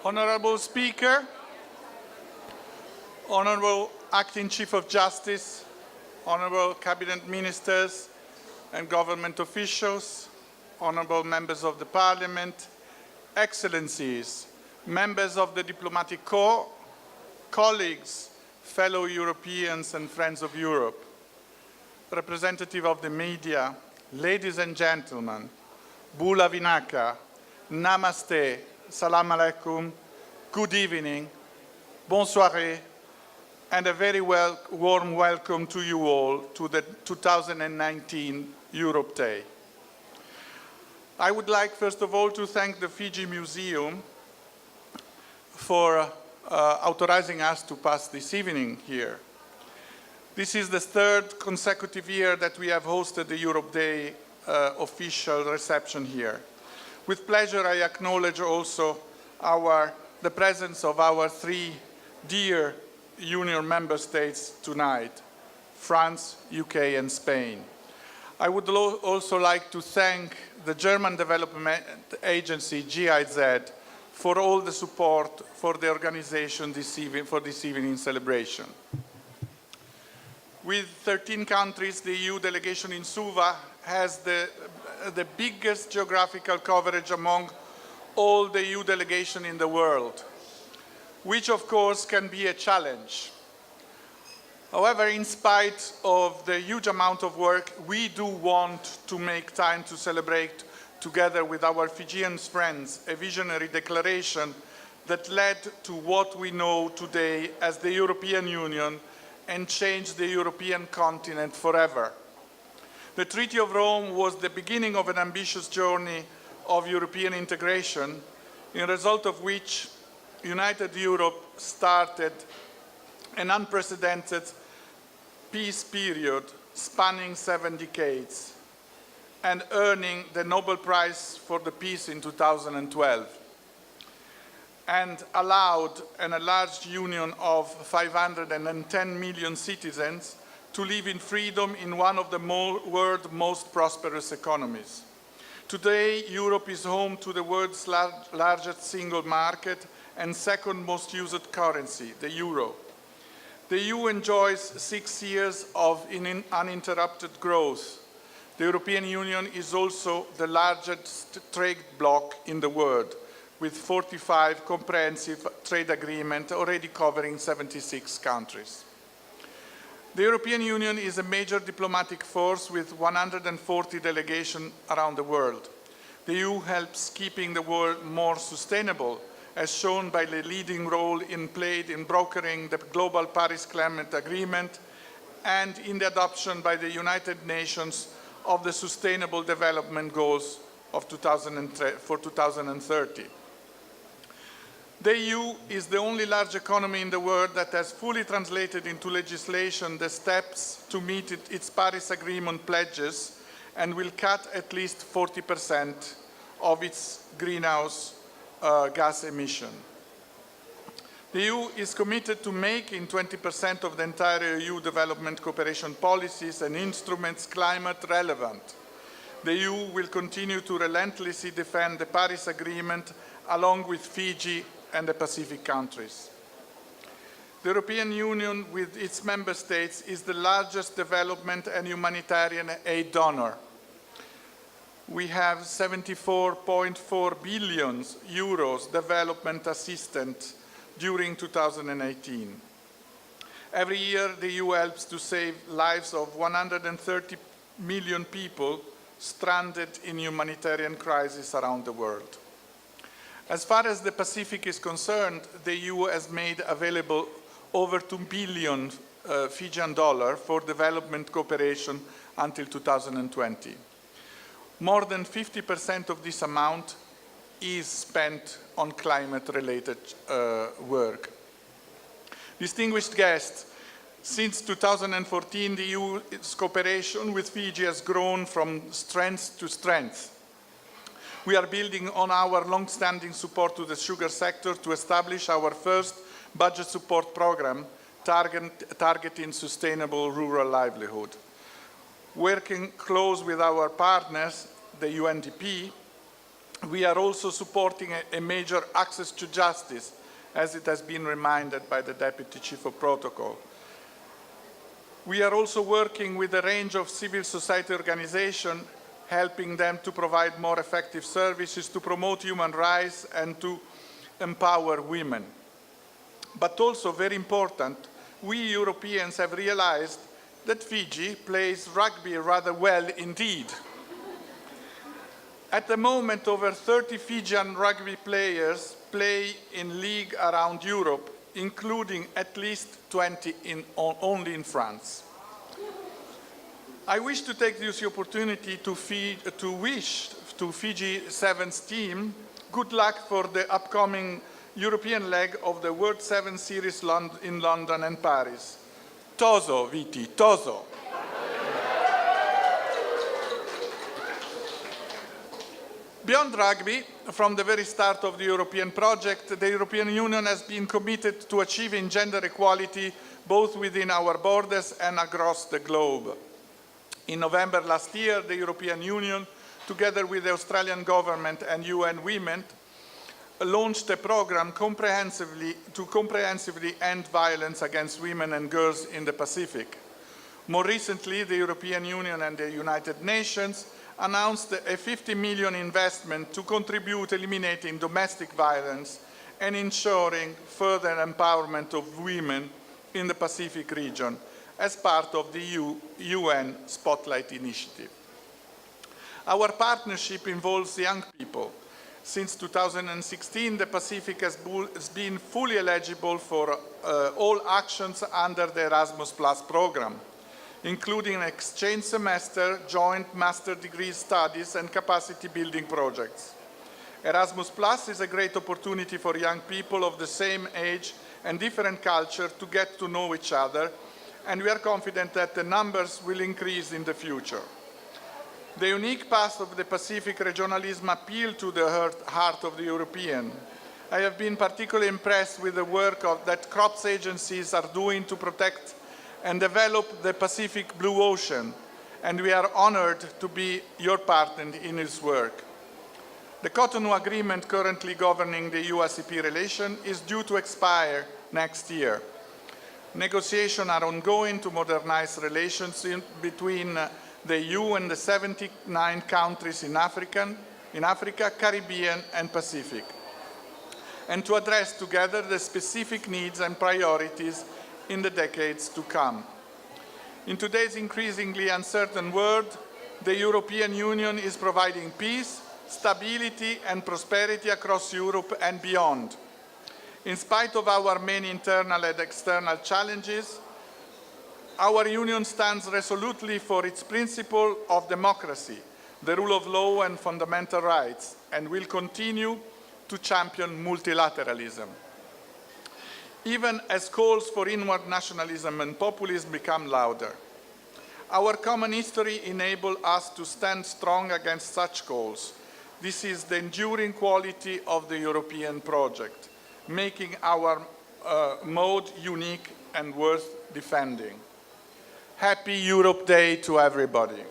Honorable Speaker, Honorable Acting Chief of Justice, Honorable Cabinet Ministers and government officials, Honorable Members of the Parliament, Excellencies, Members of the Diplomatic Corps, colleagues, fellow Europeans and friends of Europe, representative of the media, ladies and gentlemen, Bula Vinaka, Namaste, Salam Alaikum, good evening, bonsoir, and a very warm welcome to you all to the 2019 Europe Day. I would like, first of all, to thank the Fiji Museum for authorizing us to pass this evening here. This is the third consecutive year that we have hosted the Europe Day official reception here. With pleasure, I acknowledge also the presence of our three dear Union member states tonight, France, UK, and Spain. I would also like to thank the German Development Agency, GIZ, for all the support for the organization for this evening's celebration. With 13 countries, the EU delegation in Suva has the biggest geographical coverage among all the EU delegations in the world, which of course can be a challenge. However, in spite of the huge amount of work, we do want to make time to celebrate together with our Fijian friends a visionary declaration that led to what we know today as the European Union and changed the European continent forever. The Treaty of Rome was the beginning of an ambitious journey of European integration, in result of which United Europe started an unprecedented peace period spanning 7 decades and earning the Nobel Prize for the Peace in 2012, and allowed an enlarged union of 510 million citizens to live in freedom in one of the world's most prosperous economies. Today, Europe is home to the world's largest single market and second most used currency, the euro. The EU enjoys 6 years of uninterrupted growth. The European Union is also the largest trade bloc in the world, with 45 comprehensive trade agreements already covering 76 countries. The European Union is a major diplomatic force with 140 delegations around the world. The EU helps keeping the world more sustainable, as shown by the leading role played in brokering the global Paris Climate Agreement and in the adoption by the United Nations of the Sustainable Development Goals of for 2030. The EU is the only large economy in the world that has fully translated into legislation the steps to meet its Paris Agreement pledges and will cut at least 40% of its greenhouse gas emission. The EU is committed to making 20% of the entire EU development cooperation policies and instruments climate relevant. The EU will continue to relentlessly defend the Paris Agreement along with Fiji and the Pacific countries. The European Union, with its member states, is the largest development and humanitarian aid donor. We have 74.4 billion euros development assistance during 2018. Every year, the EU helps to save lives of 130 million people stranded in humanitarian crises around the world. As far as the Pacific is concerned, the EU has made available over $2 billion Fijian dollars for development cooperation until 2020. More than 50% of this amount is spent on climate-related work. Distinguished guests, since 2014, the EU's cooperation with Fiji has grown from strength to strength. We are building on our long-standing support to the sugar sector to establish our first budget support program targeting sustainable rural livelihood. Working close with our partners, the UNDP, We are also supporting a major access to justice, as it has been reminded by the Deputy Chief of Protocol. We are also working with a range of civil society organizations, helping them to provide more effective services, to promote human rights and to empower women. But also, very important, we Europeans have realized that Fiji plays rugby rather well indeed. At the moment, over 30 Fijian rugby players play in league around Europe, including at least 20 only in France. I wish to take this opportunity to wish to Fiji Sevens team good luck for the upcoming European leg of the World Sevens Series in London and Paris. Toso, Viti, toso. Beyond rugby, from the very start of the European project, the European Union has been committed to achieving gender equality both within our borders and across the globe. In November last year, the European Union, together with the Australian government and UN Women, launched a program to comprehensively end violence against women and girls in the Pacific. More recently, the European Union and the United Nations announced a 50 million investment to contribute eliminating domestic violence and ensuring further empowerment of women in the Pacific region as part of the UN Spotlight Initiative. Our partnership involves young people. Since 2016, the Pacific has been fully eligible for all actions under the Erasmus Plus program, including an exchange semester, joint master degree studies, and capacity building projects. Erasmus Plus is a great opportunity for young people of the same age and different culture to get to know each other, and we are confident that the numbers will increase in the future. The unique path of the Pacific regionalism appealed to the heart of the European. I have been particularly impressed with the work that crops agencies are doing to protect and develop the Pacific Blue Ocean, and we are honored to be your partner in this work. The Cotonou Agreement currently governing the EU-ACP relation is due to expire next year. Negotiations are ongoing to modernize relations between the EU and the 79 countries in Africa, Caribbean, and Pacific, and to address together the specific needs and priorities in the decades to come. In today's increasingly uncertain world, the European Union is providing peace, stability, and prosperity across Europe and beyond. In spite of our many internal and external challenges, our Union stands resolutely for its principle of democracy, the rule of law and fundamental rights, and will continue to champion multilateralism. Even as calls for inward nationalism and populism become louder. Our common history enables us to stand strong against such calls. This is the enduring quality of the European project, making our mode unique and worth defending. Happy Europe Day to everybody.